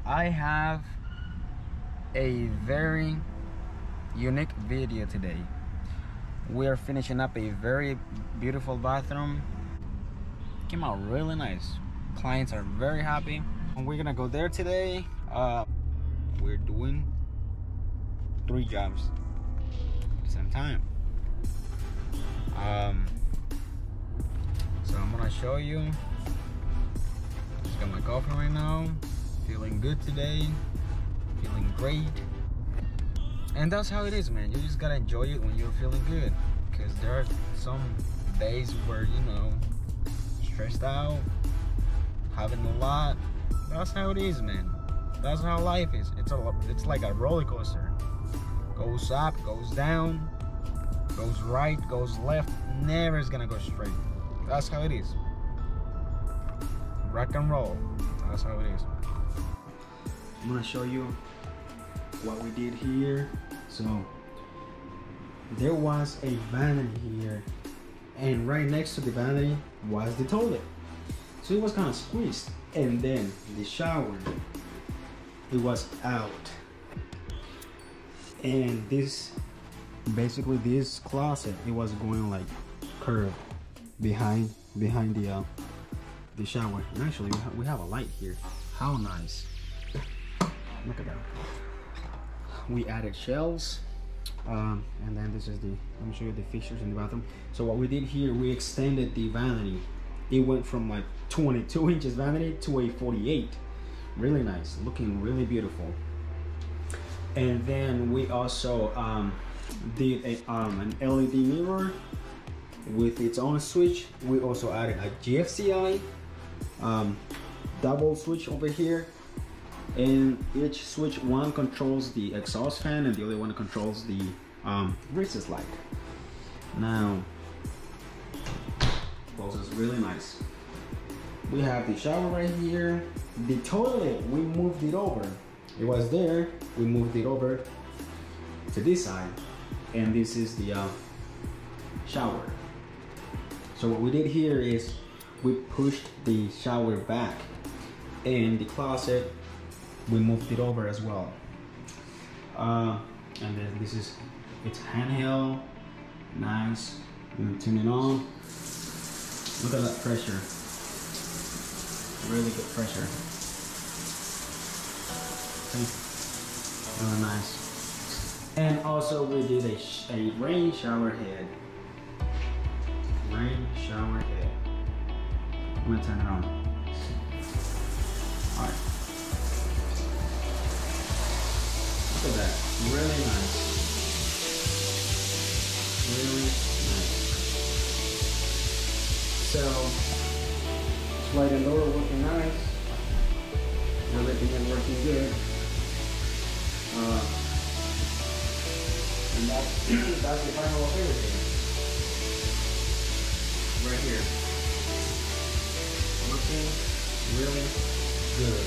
I have a very unique video today. We are finishing up a very beautiful bathroom. Came out really nice. Clients are very happy. And we're gonna go there today. We're doing 3 jobs at the same time. So I'm gonna show you. Just got my coffee right now. Feeling good today. Feeling great. And that's how it is, man. You just gotta enjoy it when you're feeling good. Because there are some days where, you know, stressed out, having a lot. That's how it is, man. That's how life is. It's like a roller coaster. Goes up, goes down, goes right, goes left. Never is gonna go straight. That's how it is. Rock and roll. That's how it is. I'm gonna show you what we did here. So there was a vanity here, and right next to the vanity was the toilet. So it was kind of squeezed, and then the shower, it was out. And this, basically this closet, it was going like curved behind the shower. And actually we have a light here. How nice. Look at that. We added shelves, and then this is the, let me show you the fixtures in the bathroom. So what we did here, we extended the vanity. It went from like 22 inches vanity to a 48. Really nice, looking really beautiful. And then we also did an LED mirror with its own switch. We also added a GFCI double switch over here, and each switch, one controls the exhaust fan and the other one controls the recess light. Now, closes really nice. We have the shower right here. The toilet, we moved it over. It was there, we moved it over to this side, and this is the shower. So what we did here is we pushed the shower back, and the closet, we moved it over as well. And then this is, it's handheld, nice. I'm gonna turn it on. Look at that pressure. Really good pressure. Really nice. And also we did a rain shower head. Rain shower head. I'm gonna turn it on. Alright. Look at that. Really nice. Really nice. So, slide and door working nice. Everything is working good. And that's the final of everything. Right here. Looking really good.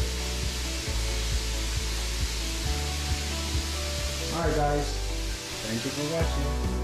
Alright guys, thank you for watching.